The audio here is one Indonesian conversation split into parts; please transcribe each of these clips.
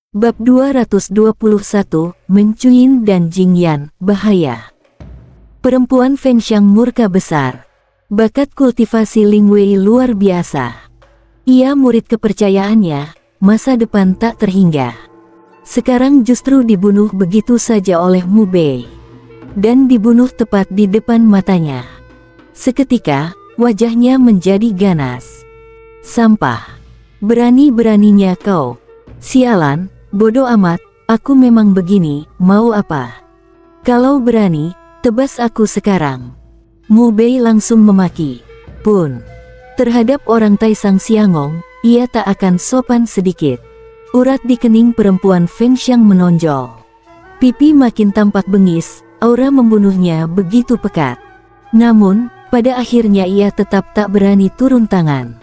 Bab 221, Mencuyin dan Jingyan, bahaya. Perempuan Fengxiang murka besar. Bakat kultivasi Ling Wei luar biasa. Ia murid kepercayaannya, masa depan tak terhingga. Sekarang justru dibunuh begitu saja oleh Mu Bei. Dan dibunuh tepat di depan matanya. Seketika, wajahnya menjadi ganas. Sampah. Berani-beraninya kau. Sialan. Bodoh amat, aku memang begini, mau apa? Kalau berani, tebas aku sekarang. Mu Bei langsung memaki. Pun, terhadap orang Taisang Siangong, ia tak akan sopan sedikit. Urat di kening perempuan Fengxiang menonjol. Pipi makin tampak bengis, aura membunuhnya begitu pekat. Namun, pada akhirnya ia tetap tak berani turun tangan.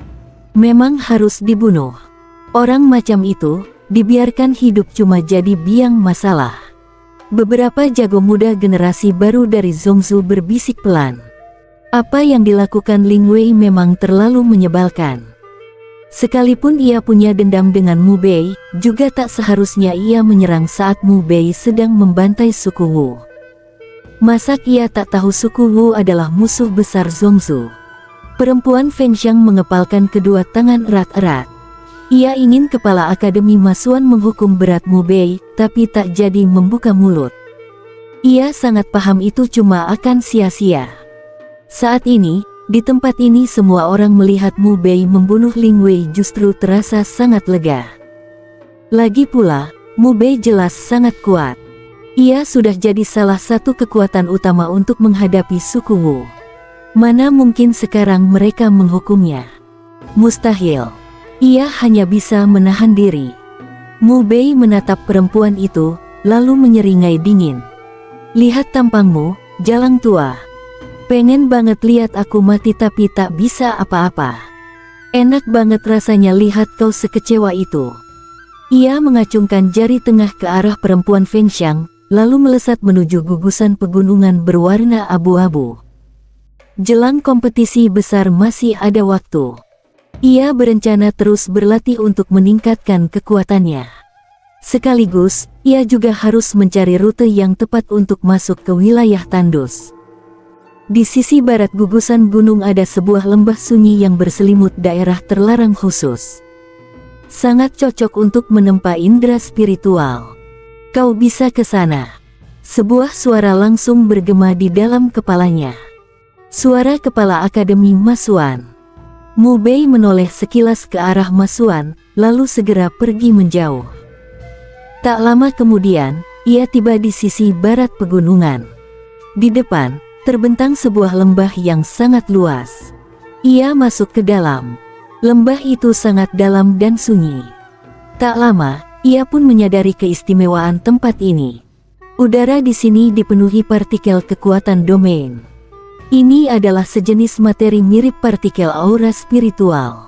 Memang harus dibunuh. Orang macam itu, dibiarkan hidup cuma jadi biang masalah. Beberapa jago muda generasi baru dari Zhongzhou berbisik pelan. Apa yang dilakukan Ling Wei memang terlalu menyebalkan. Sekalipun ia punya dendam dengan Mu Bei, juga tak seharusnya ia menyerang saat Mu Bei sedang membantai suku Wu. Masak ia tak tahu suku Wu adalah musuh besar Zhongzhou. Perempuan Fengxiang mengepalkan kedua tangan erat-erat. Ia ingin kepala Akademi Masuan menghukum berat Mu Bei, tapi tak jadi membuka mulut. Ia sangat paham itu cuma akan sia-sia. Saat ini, di tempat ini semua orang melihat Mu Bei membunuh Ling Wei justru terasa sangat lega. Lagi pula, Mu Bei jelas sangat kuat. Ia sudah jadi salah satu kekuatan utama untuk menghadapi suku Wu. Mana mungkin sekarang mereka menghukumnya? Mustahil. Ia hanya bisa menahan diri. Mu Bei menatap perempuan itu, lalu menyeringai dingin. Lihat tampangmu, jalang tua. Pengen banget lihat aku mati tapi tak bisa apa-apa. Enak banget rasanya lihat kau sekecewa itu. Ia mengacungkan jari tengah ke arah perempuan Fengxiang, lalu melesat menuju gugusan pegunungan berwarna abu-abu. Jelang kompetisi besar masih ada waktu. Ia berencana terus berlatih untuk meningkatkan kekuatannya. Sekaligus, ia juga harus mencari rute yang tepat untuk masuk ke wilayah tandus. Di sisi barat gugusan gunung ada sebuah lembah sunyi yang berselimut daerah terlarang khusus. Sangat cocok untuk menempa indera spiritual. Kau bisa ke sana. Sebuah suara langsung bergema di dalam kepalanya. Suara kepala Akademi Masuan. Mu Bei menoleh sekilas ke arah Masuan, lalu segera pergi menjauh. Tak lama kemudian, ia tiba di sisi barat pegunungan. Di depan, terbentang sebuah lembah yang sangat luas. Ia masuk ke dalam. Lembah itu sangat dalam dan sunyi. Tak lama, ia pun menyadari keistimewaan tempat ini. Udara di sini dipenuhi partikel kekuatan domain. Ini adalah sejenis materi mirip partikel aura spiritual.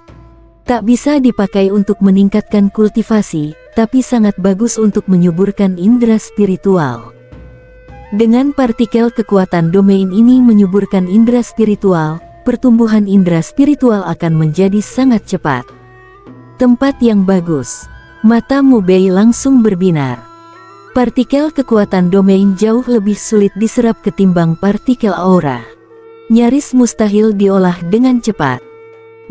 Tak bisa dipakai untuk meningkatkan kultivasi, tapi sangat bagus untuk menyuburkan indera spiritual. Dengan partikel kekuatan domain ini menyuburkan indera spiritual, pertumbuhan indera spiritual akan menjadi sangat cepat. Tempat yang bagus. Mata Mu Bei langsung berbinar. Partikel kekuatan domain jauh lebih sulit diserap ketimbang partikel aura. Nyaris mustahil diolah dengan cepat.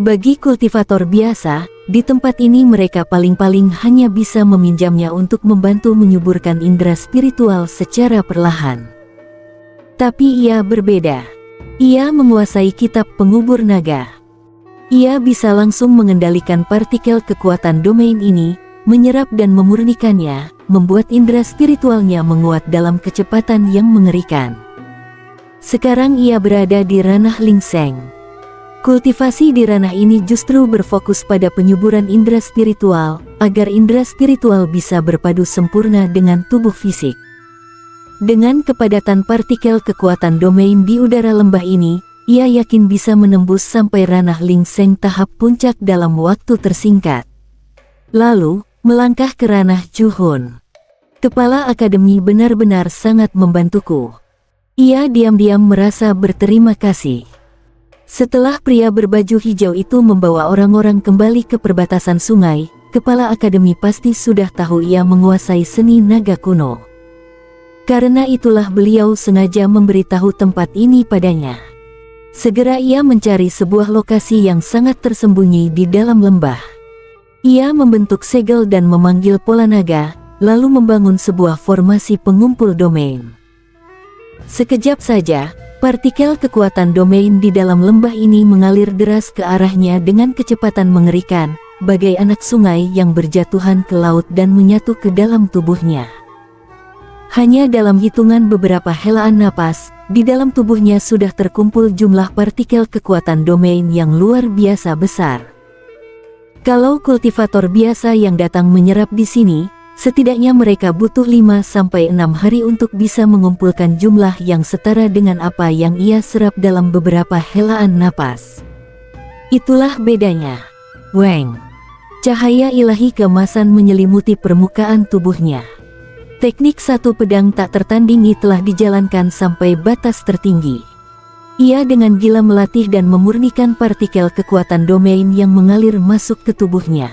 Bagi kultivator biasa, di tempat ini mereka paling-paling hanya bisa meminjamnya untuk membantu menyuburkan indera spiritual secara perlahan. Tapi ia berbeda. Ia menguasai kitab pengubur naga. Ia bisa langsung mengendalikan partikel kekuatan domain ini, menyerap dan memurnikannya, membuat indera spiritualnya menguat dalam kecepatan yang mengerikan. Sekarang ia berada di ranah Lingseng. Kultivasi di ranah ini justru berfokus pada penyuburan indera spiritual, agar indera spiritual bisa berpadu sempurna dengan tubuh fisik. Dengan kepadatan partikel kekuatan domain di udara lembah ini, ia yakin bisa menembus sampai ranah Lingseng tahap puncak dalam waktu tersingkat. Lalu, melangkah ke ranah Juhun. Kepala Akademi benar-benar sangat membantuku. Ia diam-diam merasa berterima kasih. Setelah pria berbaju hijau itu membawa orang-orang kembali ke perbatasan sungai, kepala akademi pasti sudah tahu ia menguasai seni naga kuno. Karena itulah beliau sengaja memberitahu tempat ini padanya. Segera ia mencari sebuah lokasi yang sangat tersembunyi di dalam lembah. Ia membentuk segel dan memanggil pola naga, lalu membangun sebuah formasi pengumpul domain. Sekejap saja, partikel kekuatan domain di dalam lembah ini mengalir deras ke arahnya dengan kecepatan mengerikan, bagai anak sungai yang berjatuhan ke laut dan menyatu ke dalam tubuhnya. Hanya dalam hitungan beberapa helaan napas, di dalam tubuhnya sudah terkumpul jumlah partikel kekuatan domain yang luar biasa besar. Kalau kultivator biasa yang datang menyerap di sini, setidaknya mereka butuh 5-6 hari untuk bisa mengumpulkan jumlah yang setara dengan apa yang ia serap dalam beberapa helaan napas. Itulah bedanya. Weng. Cahaya ilahi keemasan menyelimuti permukaan tubuhnya. Teknik satu pedang tak tertandingi telah dijalankan sampai batas tertinggi. Ia dengan gila melatih dan memurnikan partikel kekuatan domain yang mengalir masuk ke tubuhnya.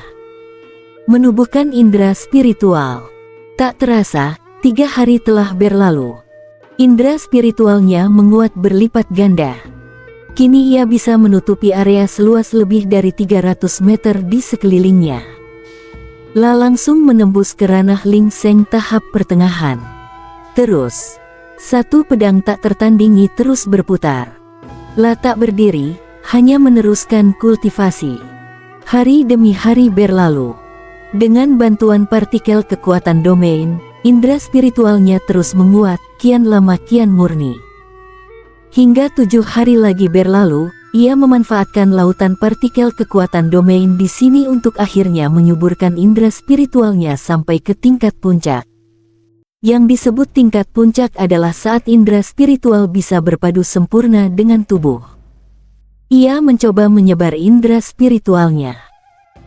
Menubuhkan indera spiritual. Tak terasa, 3 hari telah berlalu. Indera spiritualnya menguat berlipat ganda. Kini ia bisa menutupi area seluas lebih dari 300 meter di sekelilingnya. Langsung menembus ke ranah Ling Seng tahap pertengahan. Terus, satu pedang tak tertandingi terus berputar. Tak berdiri, hanya meneruskan kultivasi. Hari demi hari berlalu. Dengan bantuan partikel kekuatan domain, indera spiritualnya terus menguat, kian lama kian murni. Hingga 7 hari lagi berlalu, ia memanfaatkan lautan partikel kekuatan domain di sini untuk akhirnya menyuburkan indera spiritualnya sampai ke tingkat puncak. Yang disebut tingkat puncak adalah saat indera spiritual bisa berpadu sempurna dengan tubuh. Ia mencoba menyebar indera spiritualnya.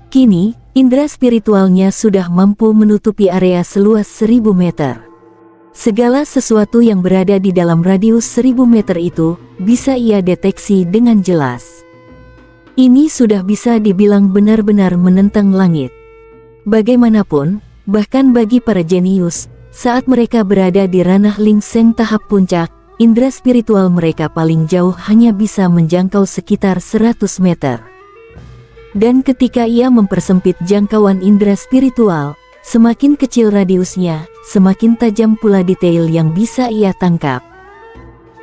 Kini, indera spiritualnya sudah mampu menutupi area seluas 1000 meter. Segala sesuatu yang berada di dalam radius 1000 meter itu, bisa ia deteksi dengan jelas. Ini sudah bisa dibilang benar-benar menentang langit. Bagaimanapun, bahkan bagi para jenius, saat mereka berada di ranah Ling Seng tahap puncak, indera spiritual mereka paling jauh hanya bisa menjangkau sekitar 100 meter. Dan ketika ia mempersempit jangkauan indera spiritual, semakin kecil radiusnya, semakin tajam pula detail yang bisa ia tangkap.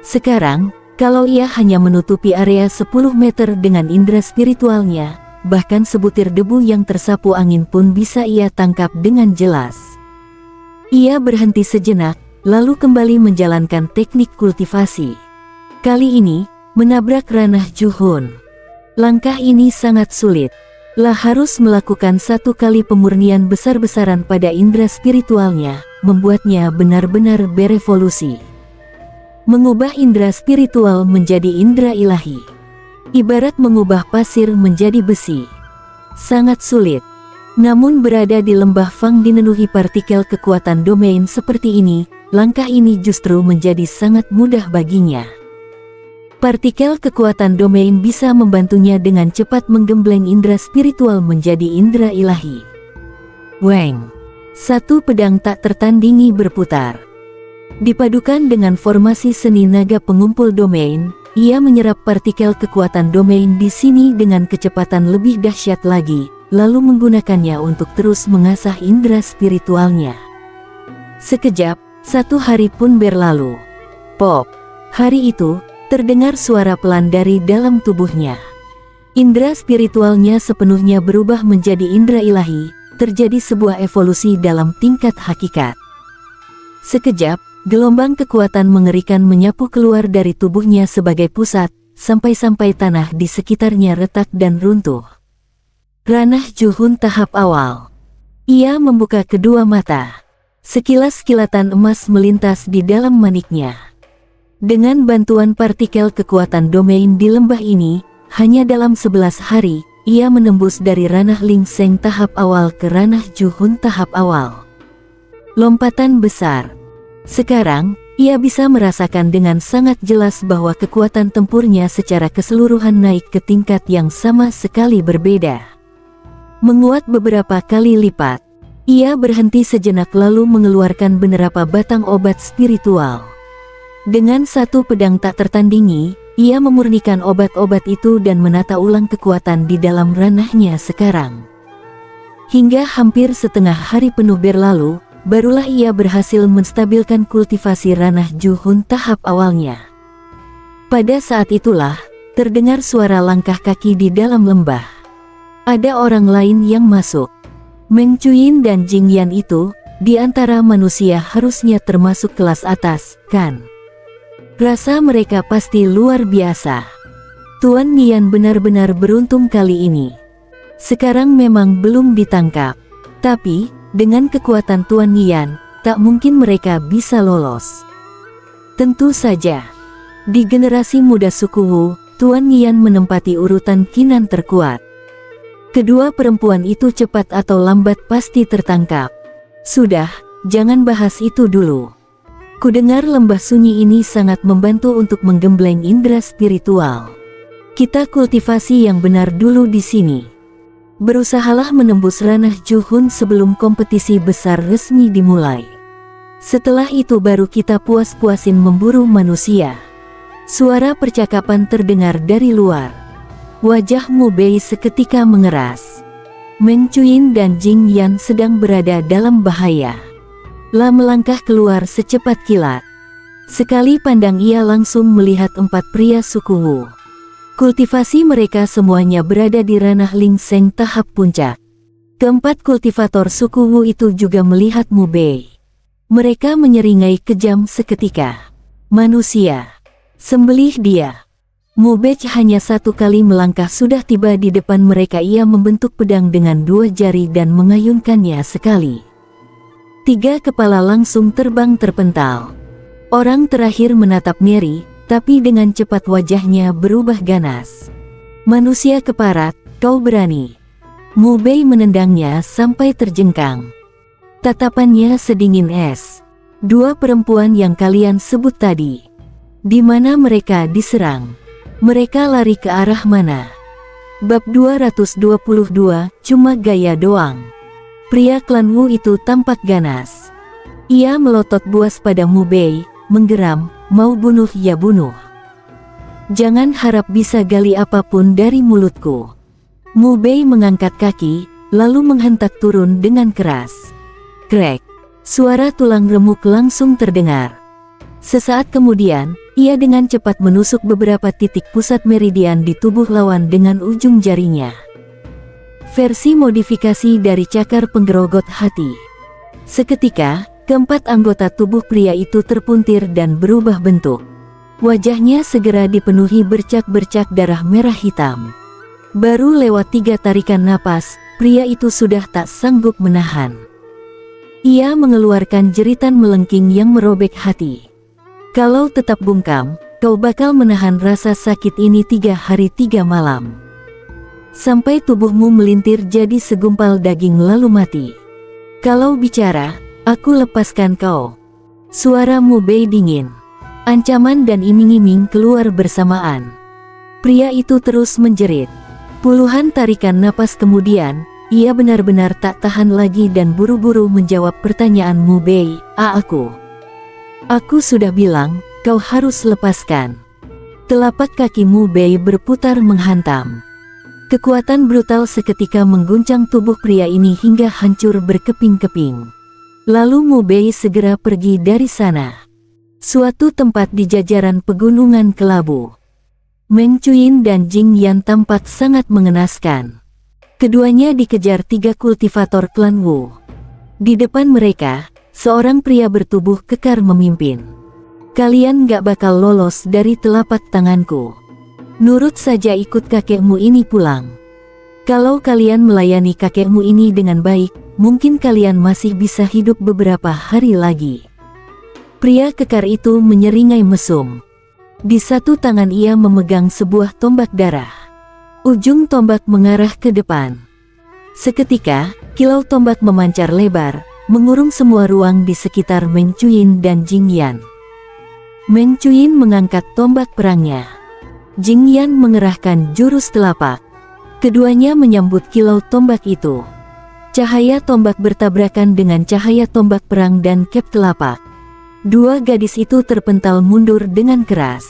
Sekarang, kalau ia hanya menutupi area 10 meter dengan indera spiritualnya, bahkan sebutir debu yang tersapu angin pun bisa ia tangkap dengan jelas. Ia berhenti sejenak, lalu kembali menjalankan teknik kultivasi. Kali ini, menabrak ranah Juhun. Langkah ini sangat sulit. Harus melakukan 1 kali pemurnian besar-besaran pada indera spiritualnya, membuatnya benar-benar berevolusi. Mengubah indera spiritual menjadi indera ilahi. Ibarat mengubah pasir menjadi besi. Sangat sulit. Namun berada di lembah Fang dipenuhi partikel kekuatan domain seperti ini, langkah ini justru menjadi sangat mudah baginya. Partikel kekuatan domain bisa membantunya dengan cepat menggembleng indera spiritual menjadi indera ilahi. Weng. Satu pedang tak tertandingi berputar. Dipadukan dengan formasi seni naga pengumpul domain, ia menyerap partikel kekuatan domain di sini dengan kecepatan lebih dahsyat lagi, lalu menggunakannya untuk terus mengasah indera spiritualnya. Sekejap, 1 hari pun berlalu. Pop. Hari itu, terdengar suara pelan dari dalam tubuhnya. Indera spiritualnya sepenuhnya berubah menjadi indera ilahi, terjadi sebuah evolusi dalam tingkat hakikat. Sekejap, gelombang kekuatan mengerikan menyapu keluar dari tubuhnya sebagai pusat, sampai-sampai tanah di sekitarnya retak dan runtuh. Ranah Juhun tahap awal. Ia membuka kedua mata. Sekilas kilatan emas melintas di dalam maniknya. Dengan bantuan partikel kekuatan domain di lembah ini, hanya dalam 11 hari, ia menembus dari ranah Ling Seng tahap awal ke ranah Juhun tahap awal. Lompatan besar. Sekarang, ia bisa merasakan dengan sangat jelas bahwa kekuatan tempurnya secara keseluruhan naik ke tingkat yang sama sekali berbeda. menguat beberapa kali lipat. Ia berhenti sejenak lalu mengeluarkan beberapa batang obat spiritual. Dengan satu pedang tak tertandingi, ia memurnikan obat-obat itu dan menata ulang kekuatan di dalam ranahnya sekarang. Hingga hampir setengah hari penuh berlalu, barulah ia berhasil menstabilkan kultivasi ranah Juhun tahap awalnya. Pada saat itulah, terdengar suara langkah kaki di dalam lembah. Ada orang lain yang masuk. Meng Chuyin dan Jing Yan itu, di antara manusia harusnya termasuk kelas atas, kan? Rasa mereka pasti luar biasa. Tuan Nian benar-benar beruntung kali ini. Sekarang memang belum ditangkap. Tapi, dengan kekuatan Tuan Nian, tak mungkin mereka bisa lolos. Tentu saja. Di generasi muda suku Wu, Tuan Nian menempati urutan kinan terkuat. Kedua perempuan itu cepat atau lambat pasti tertangkap. Sudah, jangan bahas itu dulu. Kudengar lembah sunyi ini sangat membantu untuk menggembleng indera spiritual. Kita kultivasi yang benar dulu di sini. Berusahalah menembus ranah Juhun sebelum kompetisi besar resmi dimulai. Setelah itu baru kita puas-puasin memburu manusia. Suara percakapan terdengar dari luar. Wajah Mu Bei seketika mengeras. Meng Chuyin dan Jing Yan sedang berada dalam bahaya. La melangkah keluar secepat kilat. Sekali pandang ia langsung melihat 4 pria suku Wu. Kultivasi mereka semuanya berada di ranah Ling Seng tahap puncak. Keempat kultivator suku Wu itu juga melihat Mu Bei. Mereka menyeringai kejam seketika. Manusia, sembelih dia. Mu Bei hanya satu kali melangkah sudah tiba di depan mereka. Ia membentuk pedang dengan 2 jari dan mengayunkannya sekali. 3 kepala langsung terbang terpental. Orang terakhir menatap Mary, tapi dengan cepat wajahnya berubah ganas. Manusia keparat, kau berani. Mu Bei menendangnya sampai terjengkang. Tatapannya sedingin es. 2 perempuan yang kalian sebut tadi. Di mana mereka diserang? Mereka lari ke arah mana? Bab 222, cuma gaya doang. Pria klan Wu itu tampak ganas. Ia melotot buas pada Mu Bei, menggeram, mau bunuh ya bunuh. Jangan harap bisa gali apapun dari mulutku. Mu Bei mengangkat kaki, lalu menghentak turun dengan keras. Krek, suara tulang remuk langsung terdengar. Sesaat kemudian, ia dengan cepat menusuk beberapa titik pusat meridian di tubuh lawan dengan ujung jarinya. Versi modifikasi dari cakar penggerogot hati. Seketika, keempat anggota tubuh pria itu terpuntir dan berubah bentuk. Wajahnya segera dipenuhi bercak-bercak darah merah hitam. Baru lewat 3 tarikan napas, pria itu sudah tak sanggup menahan. Ia mengeluarkan jeritan melengking yang merobek hati. Kalau tetap bungkam, kau bakal menahan rasa sakit ini 3 hari 3 malam. Sampai tubuhmu melintir jadi segumpal daging lalu mati. Kalau bicara, aku lepaskan kau. Suara Mu Bei dingin. Ancaman dan iming-iming keluar bersamaan. Pria itu terus menjerit. Puluhan tarikan napas kemudian, ia benar-benar tak tahan lagi dan buru-buru menjawab pertanyaan Mu Bei. Aku sudah bilang, kau harus lepaskan. Telapak kaki Mu Bei berputar menghantam. Kekuatan brutal seketika mengguncang tubuh pria ini hingga hancur berkeping-keping. Lalu Mu Bei segera pergi dari sana. Suatu tempat di jajaran pegunungan kelabu. Meng Chuyin dan Jing Yan tampak sangat mengenaskan. Keduanya dikejar 3 kultivator klan Wu. Di depan mereka, seorang pria bertubuh kekar memimpin. Kalian gak bakal lolos dari telapak tanganku. Nurut saja ikut kakekmu ini pulang. Kalau kalian melayani kakekmu ini dengan baik, mungkin kalian masih bisa hidup beberapa hari lagi. Pria kekar itu menyeringai mesum. Di satu tangan ia memegang sebuah tombak darah. Ujung tombak mengarah ke depan. Seketika, kilau tombak memancar lebar, mengurung semua ruang di sekitar Meng Chuyin dan Jing Yan. Meng Chuyin mengangkat tombak perangnya. Jing Yan mengerahkan jurus telapak. Keduanya menyambut kilau tombak itu. Cahaya tombak bertabrakan dengan cahaya tombak perang dan kep telapak. Dua gadis itu terpental mundur dengan keras.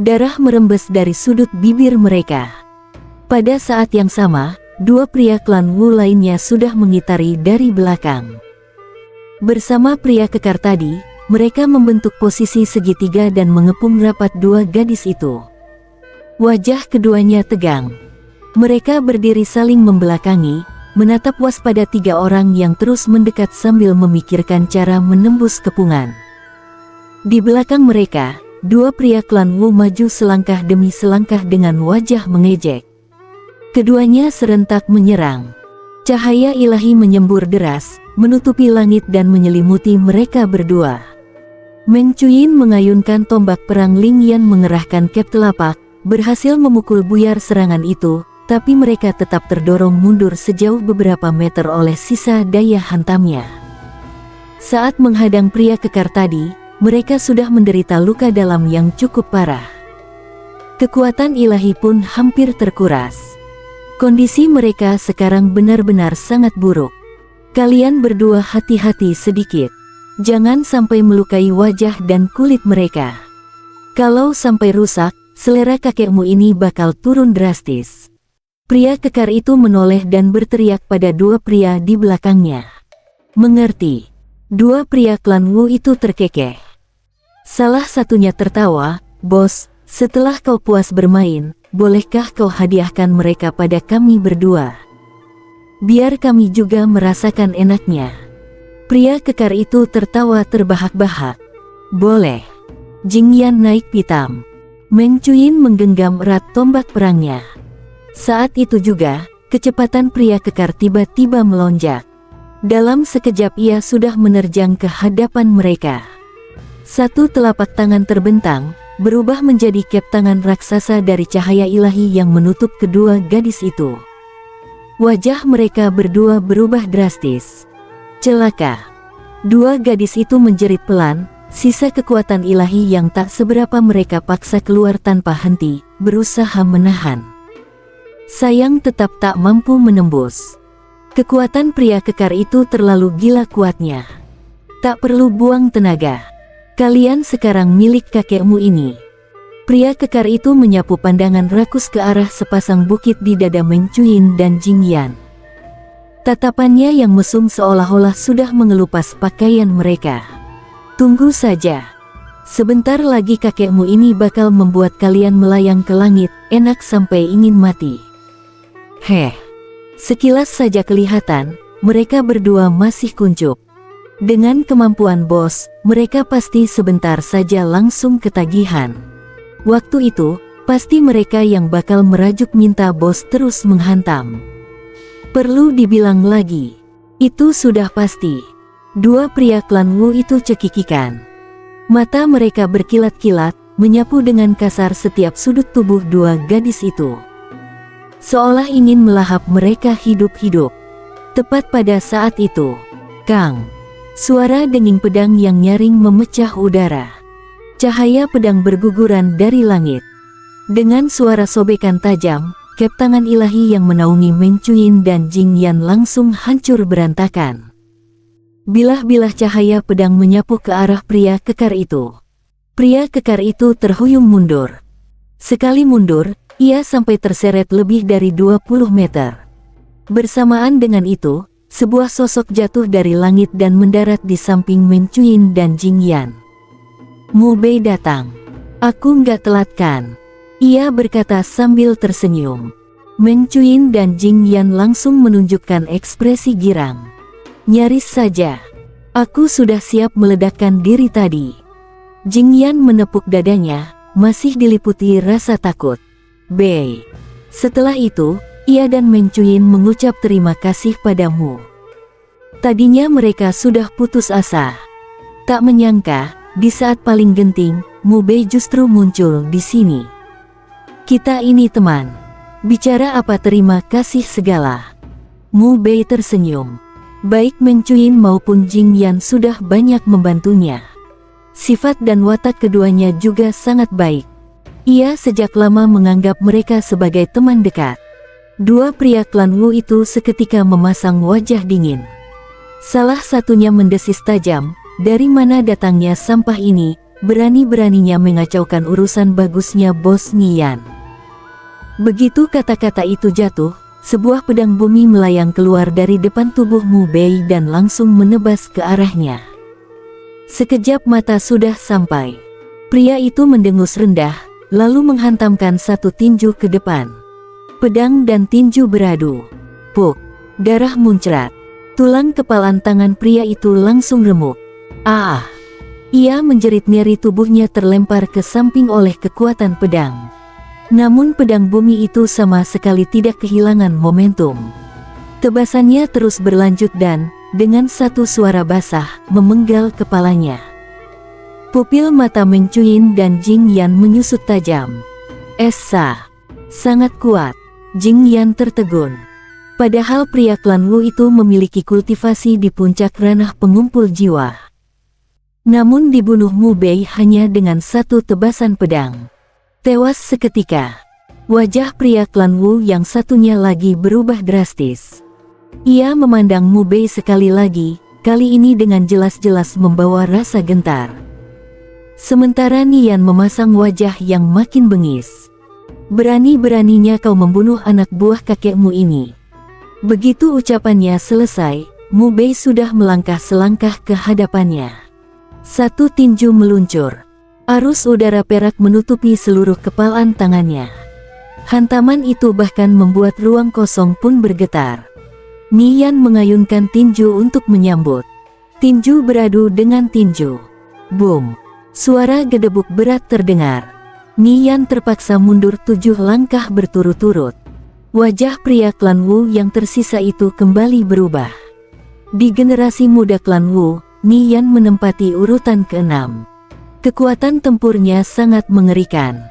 Darah merembes dari sudut bibir mereka. Pada saat yang sama, dua pria klan Wu lainnya sudah mengitari dari belakang. Bersama pria kekar tadi, mereka membentuk posisi segitiga dan mengepung rapat dua gadis itu. Wajah keduanya tegang. Mereka berdiri saling membelakangi, menatap waspada tiga orang yang terus mendekat sambil memikirkan cara menembus kepungan. Di belakang mereka, dua pria klan Wu maju selangkah demi selangkah dengan wajah mengejek. Keduanya serentak menyerang. Cahaya ilahi menyembur deras, menutupi langit dan menyelimuti mereka berdua. Meng Chuyin mengayunkan tombak perang, Ling Yan mengerahkan kep telapak, berhasil memukul buyar serangan itu, tapi mereka tetap terdorong mundur sejauh beberapa meter oleh sisa daya hantamnya. Saat menghadang pria kekar tadi, mereka sudah menderita luka dalam yang cukup parah. Kekuatan ilahi pun hampir terkuras. Kondisi mereka sekarang benar-benar sangat buruk. Kalian berdua hati-hati sedikit. Jangan sampai melukai wajah dan kulit mereka. Kalau sampai rusak, selera kakekmu ini bakal turun drastis. Pria kekar itu menoleh dan berteriak pada dua pria di belakangnya. Mengerti? Dua pria klan Wu itu terkekeh. Salah satunya tertawa, "Bos, setelah kau puas bermain, bolehkah kau hadiahkan mereka pada kami berdua? Biar kami juga merasakan enaknya." Pria kekar itu tertawa terbahak-bahak. "Boleh." Jing Yan naik pitam. Meng Chuyin menggenggam erat tombak perangnya. Saat itu juga, kecepatan pria kekar tiba-tiba melonjak. Dalam sekejap ia sudah menerjang ke hadapan mereka. Satu telapak tangan terbentang, berubah menjadi kep tangan raksasa dari cahaya ilahi yang menutup kedua gadis itu. Wajah mereka berdua berubah drastis. Celaka. Dua gadis itu menjerit pelan, sisa kekuatan ilahi yang tak seberapa mereka paksa keluar tanpa henti, berusaha menahan. Sayang tetap tak mampu menembus. Kekuatan pria kekar itu terlalu gila kuatnya. Tak perlu buang tenaga. Kalian sekarang milik kakekmu ini. Pria kekar itu menyapu pandangan rakus ke arah sepasang bukit di dada Meng Chuyin dan Jing Yan. Tatapannya yang mesum seolah-olah sudah mengelupas pakaian mereka. Tunggu saja. Sebentar lagi kakekmu ini bakal membuat kalian melayang ke langit, enak sampai ingin mati. Heh. Sekilas saja kelihatan, mereka berdua masih kuncup. Dengan kemampuan bos, mereka pasti sebentar saja langsung ketagihan. Waktu itu, pasti mereka yang bakal merajuk minta bos terus menghantam. Perlu dibilang lagi, itu sudah pasti. Dua pria klan Wu itu cekikikan. Mata mereka berkilat-kilat, menyapu dengan kasar setiap sudut tubuh dua gadis itu. Seolah ingin melahap mereka hidup-hidup. Tepat pada saat itu, Kang! Suara denging pedang yang nyaring memecah udara. Cahaya pedang berguguran dari langit. Dengan suara sobekan tajam, kep tangan ilahi yang menaungi Meng Chuyin dan Jing Yan langsung hancur berantakan. Bilah-bilah cahaya pedang menyapu ke arah pria kekar itu. Pria kekar itu terhuyung mundur. Sekali mundur, ia sampai terseret lebih dari 20 meter. Bersamaan dengan itu, sebuah sosok jatuh dari langit dan mendarat di samping Meng Chuyin dan Jing Yan. Mu Bei datang. Aku nggak telat kan? Ia berkata sambil tersenyum. Meng Chuyin dan Jing Yan langsung menunjukkan ekspresi girang. Nyaris saja. Aku sudah siap meledakkan diri tadi. Jing Yan menepuk dadanya, masih diliputi rasa takut. Bei. Setelah itu, ia dan Meng Chuyin mengucap terima kasih padamu. Tadinya mereka sudah putus asa. Tak menyangka, di saat paling genting, Mu Bei justru muncul di sini. Kita ini teman. Bicara apa terima kasih segala. Mu Bei tersenyum. Baik Meng Chuyin maupun Jing Yan sudah banyak membantunya. Sifat dan watak keduanya juga sangat baik. Ia sejak lama menganggap mereka sebagai teman dekat. Dua pria klan Wu itu seketika memasang wajah dingin. Salah satunya mendesis tajam, "Dari mana datangnya sampah ini? Berani-beraninya mengacaukan urusan bagusnya Bos Nian." Begitu kata-kata itu jatuh, sebuah pedang bumi melayang keluar dari depan tubuh Mu Bei dan langsung menebas ke arahnya. Sekejap mata sudah sampai. Pria itu mendengus rendah, lalu menghantamkan satu tinju ke depan. Pedang dan tinju beradu. Puk! Darah muncrat. Tulang kepalan tangan pria itu langsung remuk. Ah! Ia menjerit nyeri, tubuhnya terlempar ke samping oleh kekuatan pedang. Namun pedang bumi itu sama sekali tidak kehilangan momentum. Tebasannya terus berlanjut dan, dengan satu suara basah, memenggal kepalanya. Pupil mata Meng Chuyin dan Jing Yan menyusut tajam. Esa! Sangat kuat. Jing Yan tertegun. Padahal pria klan Wu itu memiliki kultivasi di puncak ranah pengumpul jiwa. Namun dibunuh Mu Bei hanya dengan satu tebasan pedang. Tewas seketika. Wajah pria klan Wu yang satunya lagi berubah drastis. Ia memandang Mu Bei sekali lagi, kali ini dengan jelas-jelas membawa rasa gentar. Sementara Nian memasang wajah yang makin bengis. "Berani-beraninya kau membunuh anak buah kakekmu ini." Begitu ucapannya selesai, Mu Bei sudah melangkah selangkah ke hadapannya. Satu tinju meluncur. Arus udara perak menutupi seluruh kepalan tangannya. Hantaman itu bahkan membuat ruang kosong pun bergetar. Nian mengayunkan tinju untuk menyambut. Tinju beradu dengan tinju. Boom! Suara gedebuk berat terdengar. Nian terpaksa mundur 7 langkah berturut-turut. Wajah pria klan Wu yang tersisa itu kembali berubah. Di generasi muda klan Wu, Nian menempati urutan ke-6. Kekuatan tempurnya sangat mengerikan.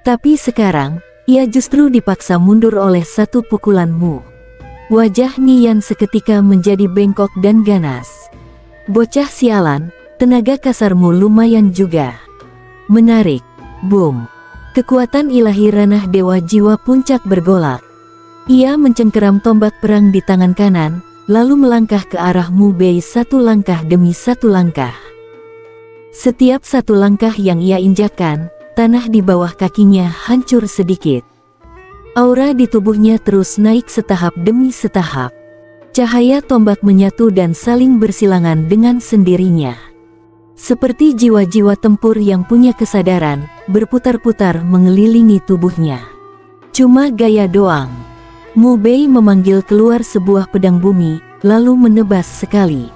Tapi sekarang, ia justru dipaksa mundur oleh satu pukulan Mu. Wajah Nian seketika menjadi bengkok dan ganas. "Bocah sialan, tenaga kasarmu lumayan juga." Menarik. Boom! Kekuatan ilahi ranah dewa jiwa puncak bergolak. Ia mencengkeram tombak perang di tangan kanan, lalu melangkah ke arah Mu Bei satu langkah demi satu langkah. Setiap satu langkah yang ia injakkan, tanah di bawah kakinya hancur sedikit. Aura di tubuhnya terus naik setahap demi setahap. Cahaya tombak menyatu dan saling bersilangan dengan sendirinya. Seperti jiwa-jiwa tempur yang punya kesadaran, berputar-putar mengelilingi tubuhnya. Cuma gaya doang. Mu Bei memanggil keluar sebuah pedang bumi, lalu menebas sekali.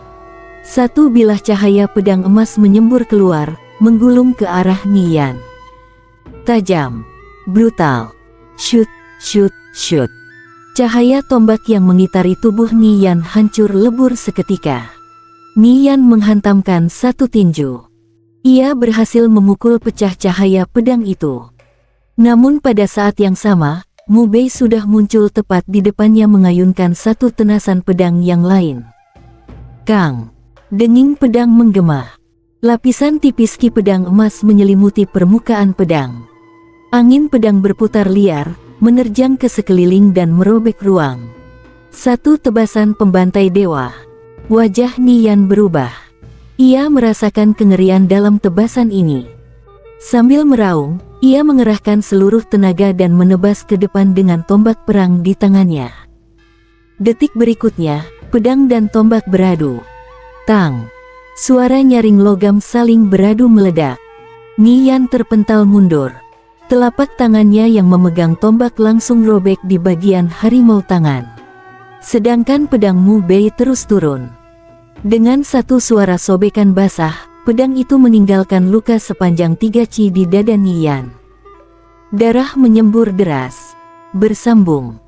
Satu bilah cahaya pedang emas menyembur keluar, menggulung ke arah Nian. Tajam, brutal, shoot, shoot, shoot. Cahaya tombak yang mengitari tubuh Nian hancur lebur seketika. Nian menghantamkan satu tinju. Ia berhasil memukul pecah cahaya pedang itu. Namun pada saat yang sama, Mu Bei sudah muncul tepat di depannya mengayunkan satu tenasan pedang yang lain. Kang! Denging pedang menggema. Lapisan tipis ki pedang emas menyelimuti permukaan pedang. Angin pedang berputar liar, menerjang ke sekeliling dan merobek ruang. Satu tebasan pembantai dewa. Wajah Nian berubah. Ia merasakan kengerian dalam tebasan ini. Sambil meraung, ia mengerahkan seluruh tenaga dan menebas ke depan dengan tombak perang di tangannya. Detik berikutnya, pedang dan tombak beradu. Tang! Suara nyaring logam saling beradu meledak. Nian terpental mundur. Telapak tangannya yang memegang tombak langsung robek di bagian harimau tangan. Sedangkan pedang Mu Bei terus turun. Dengan satu suara sobekan basah, pedang itu meninggalkan luka sepanjang 3 ci di dada Nian. Darah menyembur deras. Bersambung.